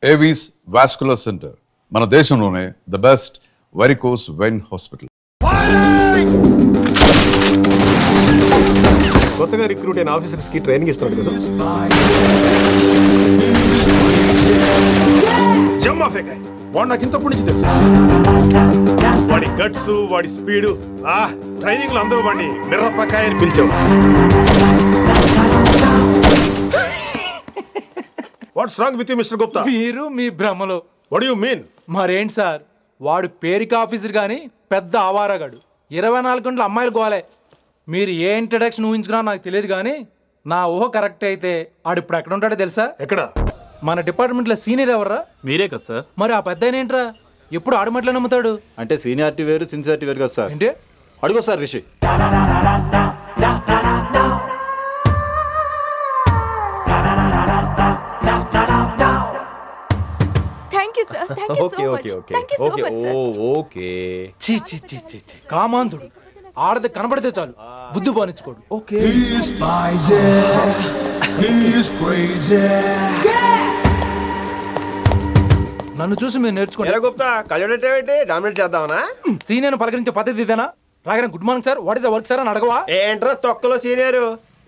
Avis vascular centre, మన దేశంలోనే the best varicose vein hospital. కొత్తగా రిక్రూట్ అయిన ఆఫీసర్స్ కి ట్రైనింగ్ ఇస్తున్నాడు కదా. వాడు నాకు ఇంతప్పటి నుంచి తెలుసు. వాడి గట్స్, వాడి స్పీడు, ట్రైనింగ్ లో అందరూ వాడిని మిర్రపకాయ అని పిలిచేవాడు. What's wrong with you mister Gupta? మీరు మీ భ్రమలో. What you mean? మరేంటి సార్, వాడు పేరుకి ఆఫీసర్ గాని పెద్ద ఆవారగాడు. 24 గంటలు అమ్మాయిలు గోలే. మీరు ఏ ఇంట్రడక్షన్ ఊహించుకున్నా నాకు తెలియదు కానీ నా ఊహ కరెక్ట్ అయితే ఆడు ఇప్పుడు ఎక్కడ ఉంటాడో తెలుసా? ఎక్కడ? మన డిపార్ట్మెంట్ లో సీనియర్ ఎవర్రా? మీరే కదా సార్. మరి ఆ పెద్ద ఏంట్రా ఎప్పుడు ఆడమట్లో నమ్ముతాడు? అంటే సీనియారిటీ వేరు సిన్సియారిటీ వేరు కదా సార్. ఏంటి అడుగు సార్ రిషి. కామాంధుడు ఆడది కనబడితే చాలు బుద్ధి బానించుకోడు. ఓకే నన్ను చూసి మీరు నేర్చుకోండి. సీనియర్ పలకరించే పద్ధతి ఇదేనా? రాగానే good morning sir, what is the work sir అని అడగవా? ఏంట్రా తొక్కలో సీనియర్?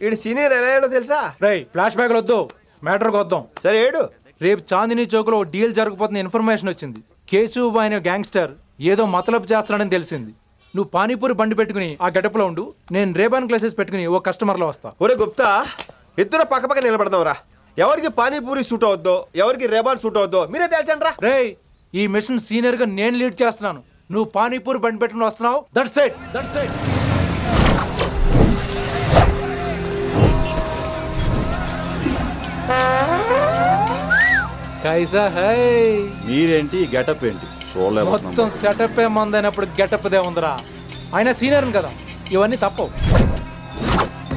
ఈడు సీనియర్ ఎలా ఏడో తెలుసా? రై ఫ్లాష్ బ్యాక్ వద్దు, మ్యాటర్కి వద్దాం. సరే ఏడు. రేపు చాందినీ చౌక్ లో డీల్ జరగబోతున్న ఇన్ఫర్మేషన్ వచ్చింది. కేశూబాయ్ అనే గ్యాంగ్స్టర్ ఏదో మతలబు చేస్తున్నాడని తెలిసింది. నువ్వు పానీపూరి బండి పెట్టుకుని ఆ గెటప్ లో ఉండు, నేను రేబాన్ క్లాసెస్ పెట్టుకుని ఓ కస్టమర్ లో వస్తా. ఒరే గుప్తా, ఇద్దరు పక్క పక్క నిలబడదాం రా. ఎవరికి పానీపూరి సూట్ అవుద్దో, ఎవరికి రేబాన్ సూట్ అవుద్దో మీరే తేల్చండి రా. రే, ఈ మిషన్ సీనియర్ గా నేను లీడ్ చేస్తున్నాను. నువ్వు పానీపూరి బండి పెట్టుకుని వస్తున్నావు. That's it, that's it. కైసా హై? మీరేంటి గెటప్ ఏంటి? మొత్తం సెటప్ ఏ మందైనప్పుడు గెటప్ దే ఉందిరా. ఆయన సీనియర్ కదా, ఇవన్నీ తప్పవు.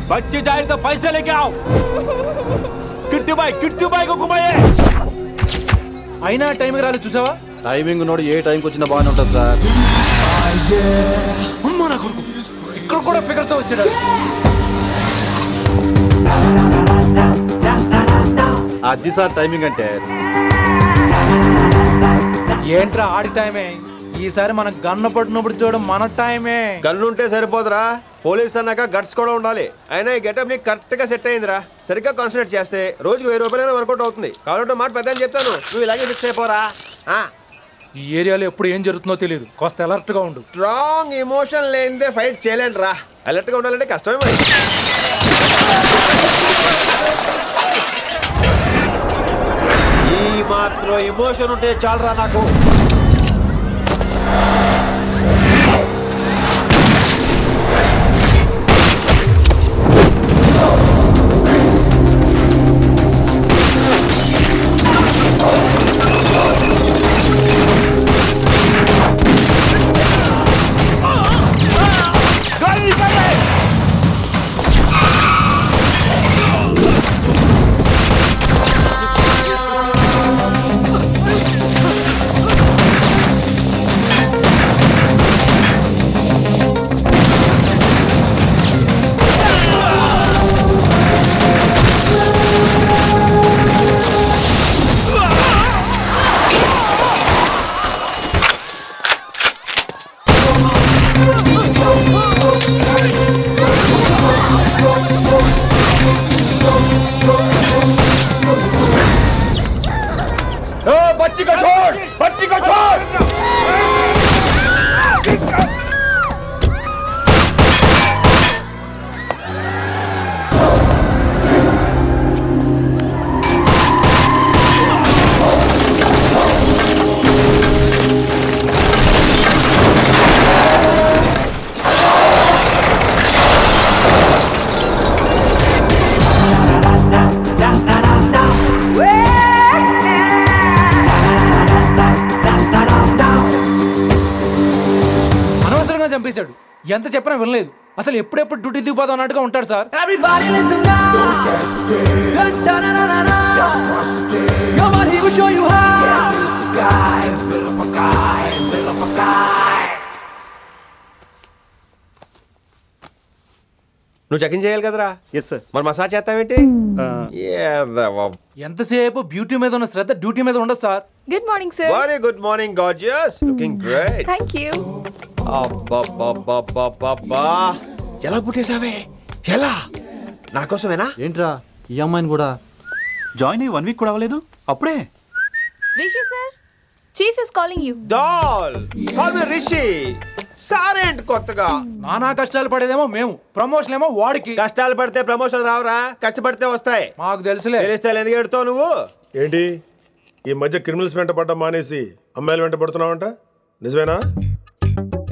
బచ్చి జాయితో పైసా లేకే ఆవ్. కిట్టు బాయ్ కుమాయే. అయినా టైంకి రాలేదు చూసావా? టైమింగ్ నోడు ఏ టైంకి వచ్చినా బాగానే ఉంటుంది సార్. అమ్మా నా కొడుకు, ఇక్కడ కూడా ఫిగర్ తో వచ్చాడు. అది సార్ టైమింగ్ అంటే. ఏంట్రా ఆడి టైమే? ఈసారి మనం గన్ను పట్టినప్పుడు చూడడం మన టైమే. గన్ను ఉంటే సరిపోదురా, పోలీస్ అన్నాక గట్స్ కూడా ఉండాలి. అయినా ఈ గెటప్ నీకు కరెక్ట్ గా సెట్ అయిందిరా. సరిగ్గా కాన్సన్ట్రేట్ చేస్తే రోజుకి 1000 రూపాయలైనా వర్కౌట్ అవుతుంది. కాబట్టి మాట పెద్ద అని చెప్తాను, నువ్వు ఇలాగే ఫిక్స్ అయిపోరా. ఈ ఏరియాలో ఎప్పుడు ఏం జరుగుతుందో తెలియదు, కాస్త అలర్ట్ గా ఉండు. స్ట్రాంగ్ ఎమోషన్ లేనిదే ఫైట్ చేయలేండి రా. అలర్ట్ గా ఉండాలంటే కష్టమే మరి. ఈ మాత్రం ఎమోషన్ ఉంటే చాలరా నాకు. చంపేశాడు. ఎంత చెప్పినా వినలేదు. అసలు ఎప్పుడెప్పుడు డ్యూటీ దిగిపోదాం అన్నట్టుగా ఉంటాడు సార్. నువ్వు చెక్ ఇన్ చేయాలి కదరా. Yes sir. మరి మసాజ్ చేస్తావేంటి? ఏదవ్వ. ఎంతసేపు బ్యూటీ మీద ఉన్న శ్రద్ధ డ్యూటీ మీద ఉండదు sir. Good morning sir. Very good morning gorgeous, looking great. Thank you. అబ్బబ్బబ్బబ్బబ్బా, ఎలా పుట్టేశావే? ఎలా? నా కోసమేనా? ఏంట్రా ఈ అమ్మాయిని కూడా? జాయిన్ అయ్యి 1 వీక్ కూడా అవ్వలేదు అప్పుడే. Rishi sir, chief is calling you. డాల్ కాల్ మీ రిషి. సారేంటి కొత్తగా? నానా కష్టాలు పడేదేమో మేము, ప్రమోషన్ ఏమో వాడికి. కష్టాలు పడితే ప్రమోషన్ రావురా, కష్టపడితే వస్తాయి. మాకు తెలుసులే. తెలిస్తే ఎందుకు ఎడుతావు నువ్వు? ఏంటి ఈ మధ్య క్రిమినల్స్ వెంట పడ్డం మానేసి అమ్మాయిలు వెంట పడుతున్నావంట, నిజమేనా?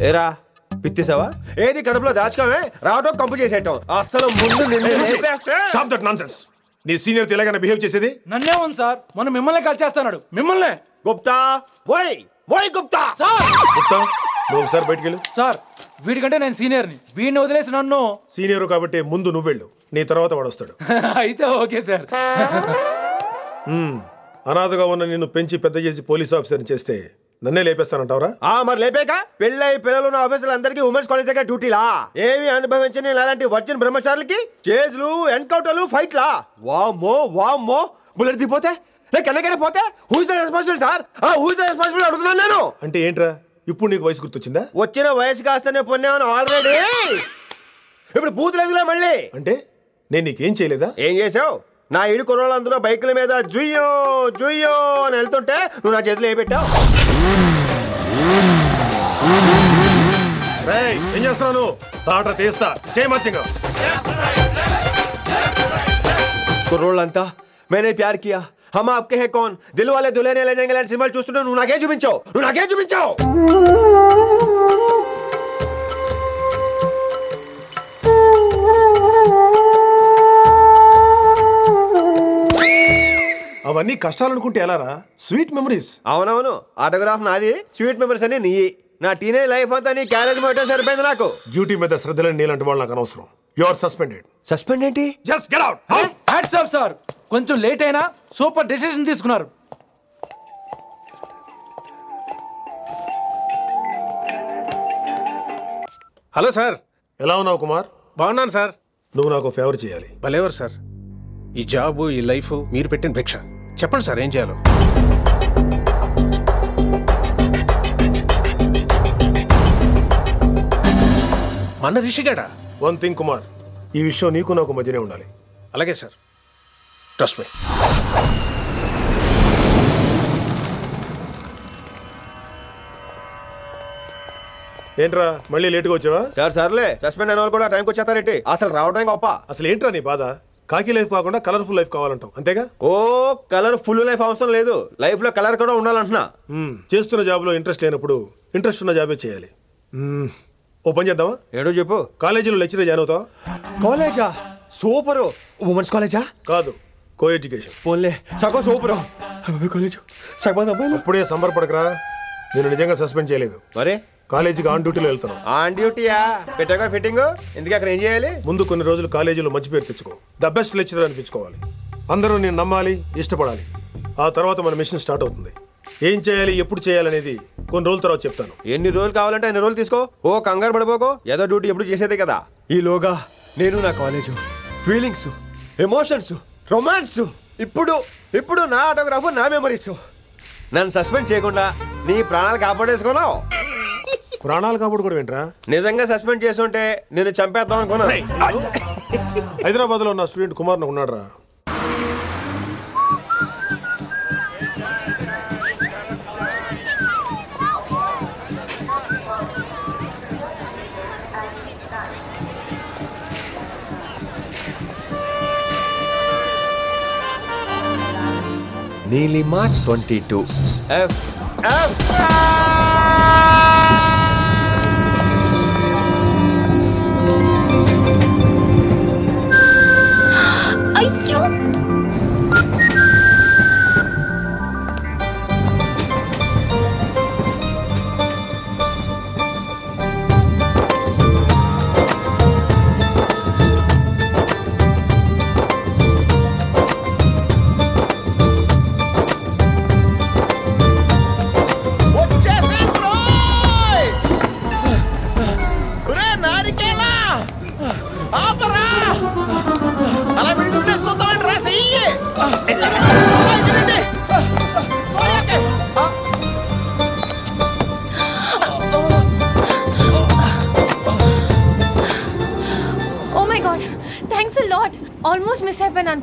ఏరా పిత్తిసావా? ఏది కడుపులో దాచుకోవే, రావటం కంపు చేసేయటం. అసలు ముందు నిన్ను లేపేస్తే. Stop that nonsense. నీ సీనియర్ తెలంగాణ బిహేవ్ చేసేది. నన్నే ఉంది సార్, మనం మిమ్మల్ని కాల్ చేస్తున్నాడు. మిమ్మల్నే గుప్తా, ఓయ్ ఓయ్ గుప్తా. సార్. గుప్తా, నువ్వు ఒకసారి బయటికి వెళ్ళు. సార్ వీడికంటే నేను సీనియర్ని, వీడిని వదిలేసి నన్ను. సీనియర్ కాబట్టి ముందు నువ్వు వెళ్ళు, నీ తర్వాత వాడు వస్తాడు. అయితే ఓకే సార్. అనాథగా ఉన్న నిన్ను పెంచి పెద్ద చేసి పోలీస్ ఆఫీసర్ని చేస్తే నన్నే లేపేస్తానంటావరా? మరి లేపాక పెళ్ళై పిల్లలు ఉన్న ఆఫీసులు అందరికీ ఉమెన్స్ కాలేజ్ దగ్గర డ్యూటీలా? ఏమి అనుభవించని అలాంటి వర్జిన్ బ్రహ్మచారులకి చేజ్లు, ఎన్కౌంటర్లు, ఫైట్లా? వామ్మో వామ్మో, బుల్లెట్ దిగిపోతే లేక ఎన్నకైనా పోతే who's the responsible sir? Who's the responsible అడుగుతున్నాను నేను. అంటే ఏంట్రా, ఇప్పుడు నీకు వయసు గుర్తొచ్చిందా? వచ్చిన వయసు కాస్తనే పొన్నాను ఆల్రెడీ. ఇప్పుడు బూతులేదులే మళ్ళీ. అంటే నేను నీకేం చేయలేదా? ఏం చేసావు? నా ఇడు కుర్రోళ్ళందరూ బైకుల మీద జుయ్యో జుయ్యో అని వెళ్తుంటే నువ్వు నా చేతిలో ఏ పెట్టావు? రేయ్, ఏం చేస్తున్నాను? తాట తీస్తా, చేయమచ్చంగా. కుర్రోళ్ళంతా మేనే ప్యార్ కియా, హమ్ ఆప్కే హై కౌన్, దిల్ వాలే దుల్హనే లే జాయేంగే లాంటి సినిమాలు చూస్తుంటే నువ్వు నాకేం చూపించావు? నువ్వు నాకేం చూపించావు? అవన్నీ కష్టాలు అనుకుంటే ఎలారా? Sweet memories. అవునవును, ఆటోగ్రాఫ్ నాది, స్వీట్ మెమరీస్ అని నీ. నా టీనేజ్ లైఫ్ అంతా నీ క్యారేజ్ మొత్తం సరిపోయింది నాకు. డ్యూటీ మీద శ్రద్ధలని నీలాంటి వాళ్ళు నాకు అనవసరం. You are suspended. సస్పెండ్ ఏంటి? Just get out. Hats off sir, కొంచెం లేట్ అయినా సూపర్ డెసిషన్ తీసుకున్నారు. Hello sir. ఎలా ఉన్నావు కుమార్? బాగున్నాను సార్. నువ్వు నాకు ఫేవర్ చేయాలి. భలేవారు సార్. ఈ జాబు, ఈ లైఫ్ మీరు పెట్టిన భిక్ష. చెప్పండి సార్ ఏం చేయాలో. మన రిషిగాడా? వన్ థింగ్ కుమార్, ఈ విషయం నీకు నాకు మధ్యనే ఉండాలి. అలాగే సార్, ట్రస్ట్ మీ. ఏంట్రా మళ్ళీ లేటుగా వచ్చావా? సార్ సర్లే, సస్పెండ్ అయిన వాళ్ళు కూడా టైంకి వచ్చేస్తారేంటి? అసలు రావడం గొప్ప. అసలు ఏంట్రా నీ బాధ? కాకి లైఫ్ కాకుండా కలర్ఫుల్ లైఫ్ కావాలంటావు, అంతేగా? ఓ కలర్ ఫుల్ లైఫ్ అవసరం లేదు, లైఫ్ లో కలర్ కూడా ఉండాలంటున్నా. చేస్తున్న జాబ్ లో ఇంట్రెస్ట్ లేనప్పుడు ఇంట్రెస్ట్ ఉన్న జాబే చేయాలి. ఓ పని చేద్దామా? ఏడో చెప్పు. కాలేజీలో లెక్చరర్ జాయిన్ అవుతావా? కాలేజా? సూపర్. ఉమెన్స్ కాలేజా? కాదు, కో ఎడ్యుకేషన్. పోన్లే, సగం సూపర్. కాలేజ్ సగం అమ్మాయిలు. అప్పుడే సంబరపడకరా, నేను నిజంగా సస్పెండ్ చేయలేదు. మరి కాలేజీకి ఆన్ డ్యూటీలో వెళ్తాను. ఆన్ డ్యూటీయా? పెట్టగా ఫిట్టింగ్ ఎందుకు? అక్కడ ఏం చేయాలి? ముందు కొన్ని రోజులు కాలేజీలో మంచి పేరు తెచ్చుకో, ద బెస్ట్ లెక్చరర్ అనిపించుకోవాలి. అందరూ నేను నమ్మాలి, ఇష్టపడాలి. ఆ తర్వాత మన మిషన్ స్టార్ట్ అవుతుంది. ఏం చేయాలి, ఎప్పుడు చేయాలనేది కొన్ని రోజుల తర్వాత చెప్తాను. ఎన్ని రోజులు కావాలంటే అన్ని రోజులు తీసుకో. ఓ కంగారు పడిపోకో, ఏదో డ్యూటీ ఎప్పుడు చేసేదే కదా. ఈలోగా నేను నా కాలేజు, ఫీలింగ్స్, ఎమోషన్స్, రొమాన్స్, ఇప్పుడు ఇప్పుడు నా ఆటోగ్రాఫ్, నా మెమరీస్. నన్ను సస్పెండ్ చేయకుండా నీ ప్రాణాలు కాపాడేసుకున్నావు. ప్రాణాలు కాబట్టి కూడా ఏంట్రా? నిజంగా సస్పెండ్ చేసుంటే నేను చంపేద్దాం అనుకున్నా. హైదరాబాద్ లో ఉన్న స్టూడెంట్ కుమార్ నాకు ఉన్నాడు రా. Neelima 22 F F. అయ్యో, వచ్చేసా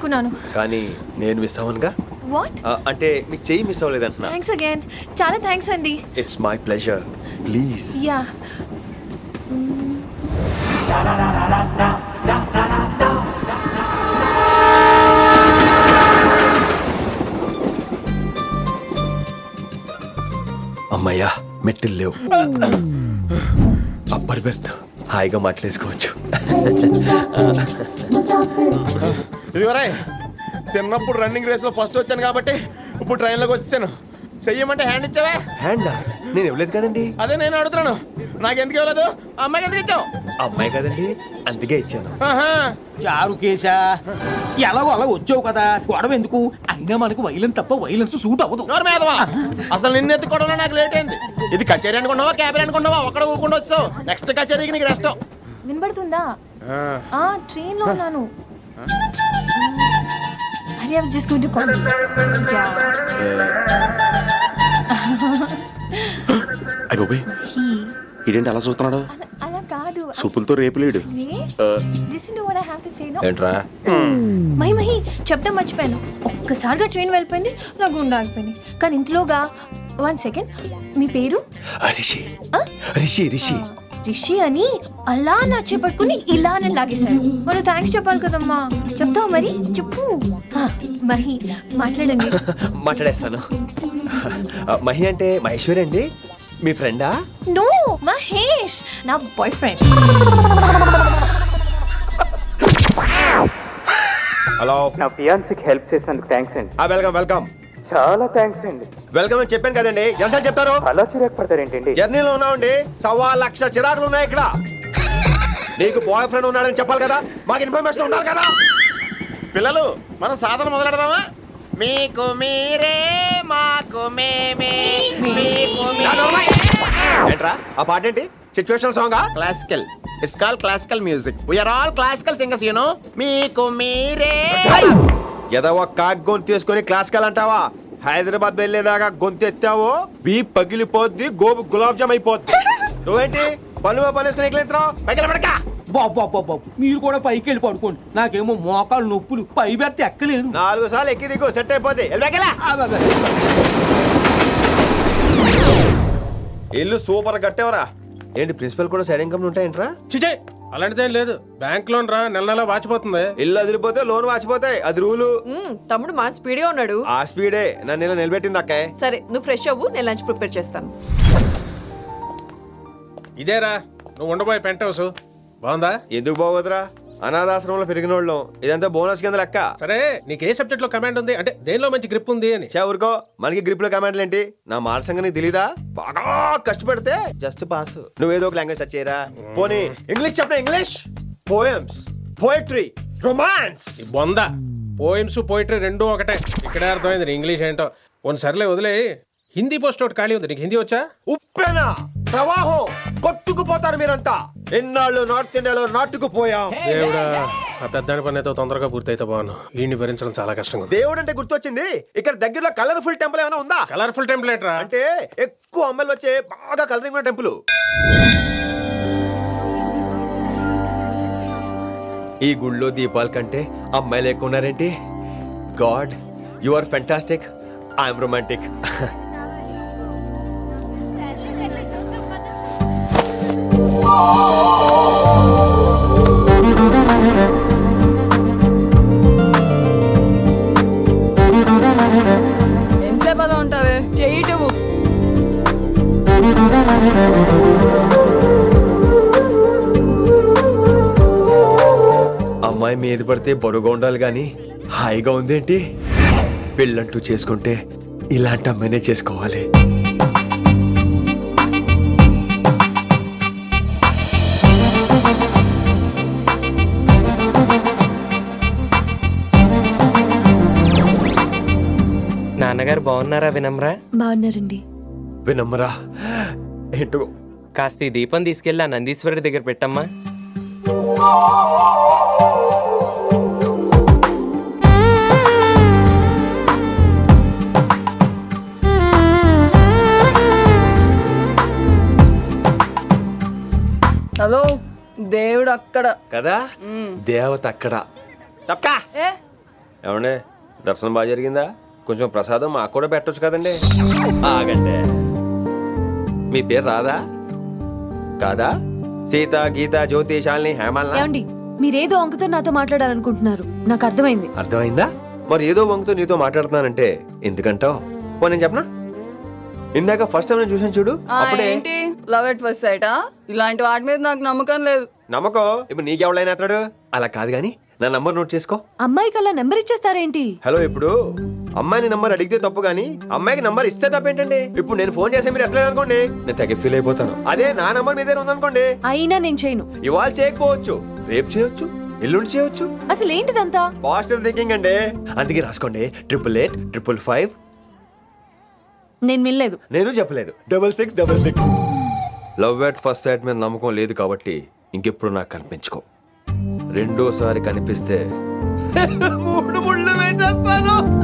అనుకున్నాను. కానీ నేను మిస్ అవ్వనుగా. వాట్? అంటే మీకు చెయ్యి మిస్ అవ్వలేదంటున్నా. Thanks again. చాలా థ్యాంక్స్ అండి. It's my pleasure. Please. Yeah. అమ్మయ్యా మెట్టిల్ లేవు. అప్పర్ బెర్త్ హాయిగా మాట్లాడేసుకోవచ్చు. ఇదిగోరే, చిన్నప్పుడు రన్నింగ్ రేస్ లో ఫస్ట్ వచ్చాను కాబట్టి ఇప్పుడు ట్రైన్ లోకి వచ్చాను. చెయ్యమంటే హ్యాండ్ ఇచ్చావే. హ్యాండా? నేను ఇవ్వలేదు కదండి. అదే నేను అడుగుతున్నాను, నాకెందుకు ఇవ్వలేదు? అమ్మాయికి ఎందుకు ఇచ్చావు? అమ్మాయి కదండి, అందుకే ఇచ్చాను. ఆహా. చారు కేశా, ఎలాగో అలా వచ్చావు కదా, గొడవ ఎందుకు? అయినా మనకు వైలెన్స్ తప్ప వైలెన్స్ సూట్ అవ్వదు. నోరు మీదవా? అసలు నిన్ను ఎత్తుకోవడంలో నాకు లేట్ అయింది. ఇది కచేరీ అనుకున్నావా, క్యాబరీ అనుకున్నావా? ఒక్కడ ఊకుండా వచ్చావు. నెక్స్ట్ కచేరీకి నీకు రెస్ట్. వినబడుతుందా? ట్రైన్ లో ఉన్నాను. Hari, I was just going to call you. అయ్యోబే, ఇదేంటి అలా చూస్తున్నాడు? అలా కాదు. సూపులతో రేపులేడు. Listen to what I have to say, no? ఏంట్రా? మహి చెప్తా మర్చిపోయాను. ఒక్కసారిగా ట్రైన్ వెళ్ళిపోయింది, నా గుండె ఆగిపోయింది. కానీ ఇంట్లోగా 1 సెకండ్, మీ పేరు? రిషి. ఆ? రిషి రిషి రిషి అని అలా నా చేపట్టుకుని ఇలా నన్ను లాగేశారు. మనం థ్యాంక్స్ చెప్పాలి కదమ్మా. చెప్తావు మరి? చెప్పు. మహి మాట్లాడండి. మాట్లాడేస్తాను. మహి అంటే మహేశ్వరి అండి, మీ ఫ్రెండా? నో, మహేష్ నా బాయ్ ఫ్రెండ్. హలో. నా ఫియాన్సీకి హెల్ప్ చేసినందుకు థ్యాంక్స్ అండి. Welcome welcome. చాలా థ్యాంక్స్ అండి. వెల్కమ్ అని చెప్పాను కదండి, ఎంత చెప్తారు? అలా చిరాకు పడతారేంటండి? జర్నీలో ఉన్నామండి, 1,00,000 చిరాకులు ఉన్నాయి ఇక్కడ. నీకు బాయ్ ఫ్రెండ్ ఉన్నాడని చెప్పాలి కదా, మాకు ఇన్ఫర్మేషన్ ఉండాలి కదా. పిల్లలు, మనం సాధన మొదలెడదామా? మీకు మీరే, మాకు మేమే, మీకు ఏంట్రా ఆ పాట ఏంటి? సిచ్యువేషన్ సాంగా? Classical. It's call classical music. We are all classical singers, you know. మీకు మీరే. ఏదో కాక్ గొంతు తీసుకొని క్లాసికల్ అంటావా? హైదరాబాద్ వెళ్ళేదాకా గొంతు ఎత్తావో బీ పగిలిపోద్ది, గోబు గులాబ్ జామ్ అయిపోద్ది. నువ్వేంటి పనులు పనేసుకుని ఎక్కలేస్తున్నావు? పైకి పడక. బాబు మీరు కూడా పైకి వెళ్ళి పడుకోండి, నాకేమో మోకాలు నొప్పులు, పై బెర్త ఎక్కలేను. 4 సార్లు ఎక్కి దిగు, సెట్ అయిపోద్ది. ఇల్లు సూపర్ కట్టేవరా. ఏంటి ప్రిన్సిపల్ కూడా సైడ్ ఇన్కమ్ ఉంటాయంట్రా? చిచే, అలాంటిదేం లేదు. బ్యాంక్ లోన్ రా, నెల నెల వాచిపోతుంది. ఇల్లు అదిరిపోతే లోన్ వాచిపోతాయి, అది రూలు. తమ్ముడు మాట స్పీడ్గా ఉన్నాడు. ఆ స్పీడే నన్ను ఇలా నిలబెట్టింది అక్కే. సరే, నువ్వు ఫ్రెష్ అవ్వు, నేను లంచ్ ప్రిపేర్ చేస్తాను. ఇదేరా నువ్వు ఉండబోయే పెంట్ హౌస్. బాగుందా? ఎందుకు బాగోదురా, అనాథాశ్రమంలో పెరిగిన వాళ్ళం. ఇదంతా బోనస్ కింద లెక్క. సరే, నీకు ఏ సబ్జెక్ట్ లో కమాండ్ ఉంది, అంటే దేనిలో మంచి గ్రిప్ ఉంది అని. ఊరుకో, మనకి గ్రిప్ లో కమాండ్లు ఏంటి? నా మాట సంగతి నీకు తెలీదా? బాగా కష్టపడితే జస్ట్ పాస్. నువ్వేదో ఒక లాంగ్వేజ్ సెర్చ్ చేయరా. పోనీ ఇంగ్లీష్ చెప్పిన ఇంగ్లీష్, పోయమ్స్, పోయట్రీ, రొమాన్స్. ఈ బొంద పోయిమ్స్ పోయిటరీ రెండూ ఒకటే. ఇక్కడే అర్థమైంది నీ ఇంగ్లీష్ ఏంటో. కొన్ని సర్లే వదిలే. హిందీ పోస్ట్ ఒకటి ఖాళీ ఉంది, నీకు హిందీ వచ్చా? ఉప్పెన ప్రవాహం కొట్టుకుపోతారు మీరంతా. ఎన్నాళ్ళు నార్త్ ఇండియాలో నాటుకుపోయాం. దేవుడా, ఆ పెద్దాని పని అయితే తొందరగా పూర్తయితే బాగున్నాను. వీడిని భరించడం చాలా కష్టంగా ఉంది. దేవుడు అంటే గుర్తొచ్చింది, ఇక్కడ దగ్గరలో కలర్ఫుల్ టెంపుల్ ఏమైనా ఉందా? కలర్ఫుల్ టెంపుల్ ఏంట్రా? అంటే ఎక్కువ అమ్మాయిలు వచ్చే బాగా కలరింగ్ ఉన్న టెంపుల్. ఈ గుళ్ళో దీపాల కంటే అమ్మాయిలు ఎక్కువ ఉన్నారేంటి? God, you are fantastic, I'm romantic. ఎంతసేపు అలా ఉంటావే? చెయ్యటము. అమ్మాయి మీద పడితే బరువుగా ఉండాలి గాని హాయిగా ఉందేంటి? పెళ్ళంటూ చేసుకుంటే ఇలాంటి అమ్మాయినే చేసుకోవాలి. నాన్నగారు బాగున్నారా వినమ్రా? బాగున్నారండి. వినమ్రా ఏంటో. కాస్త ఈ దీపం తీసుకెళ్ళి ఆ నందీశ్వరుడి దగ్గర పెట్టమ్మా. హలో, దేవుడు అక్కడ కదా, దేవత అక్కడ. తప్పకా ఏమండే దర్శనం బాగా జరిగిందా? కొంచెం ప్రసాదం మాకు కూడా పెట్టొచ్చు కదండి. ఆగండి, మీ పేరు రాదా? కాదా? సీత, గీత, జ్యోతి, శాలిని, హేమల్. ఏమండి మీరేదో అంకుతో నాతో మాట్లాడాలనుకుంటున్నారు, నాకు అర్థమైంది. అర్థమైందా? మరి ఏదో వంగుతో నీతో మాట్లాడుతున్నానంటే ఎందుకంటావు? పో నేను చెప్పనా? ఇందాక ఫస్ట్ టైం నేను చూసాను చూడు, అప్పుడే. ఏంటి లవ్ ఎట్ ఫస్ట్ సైటా? ఇలాంటి వాటి మీద నాకు నమ్మకం లేదు. నమ్మకం ఇప్పుడు నీకెవడైనా అతడు? అలా కాదు గాని నా నంబర్ నోట్ చేసుకో. అమ్మాయికి అలా నెంబర్ ఇచ్చేస్తారేంటి? హలో, ఇప్పుడు అమ్మాయిని నంబర్ అడిగితే తప్పు గానీ అమ్మాయికి నంబర్ ఇస్తే తప్పేంటండి? ఇప్పుడు నేను ఫోన్ చేస్తే మీరు ఎట్లా అనుకోండి, నేను తెగ ఫీల్ అయిపోతాను. అదే నా నంబర్ మీ దగ్గర ఉందనుకోండి, అయినా నేను చేయను. ఇవాళ చేయకపోవచ్చు, రేపు చేయొచ్చు, ఎల్లుండి చేయొచ్చు. అసలు ఏంటిదంతా? పాజిటివ్ థింకింగ్ అండి. అందుకే రాసుకోండి 888 555. నేను వినలేదు. నేను చెప్పలేదు 6666. లవ్ ఎట్ ఫస్ట్ సైట్ మీద నమ్మకం లేదు కాబట్టి ఇంకెప్పుడు నాకు కనిపించుకో. రెండోసారి కనిపిస్తే 3 ముళ్ళు వేసేస్తాను.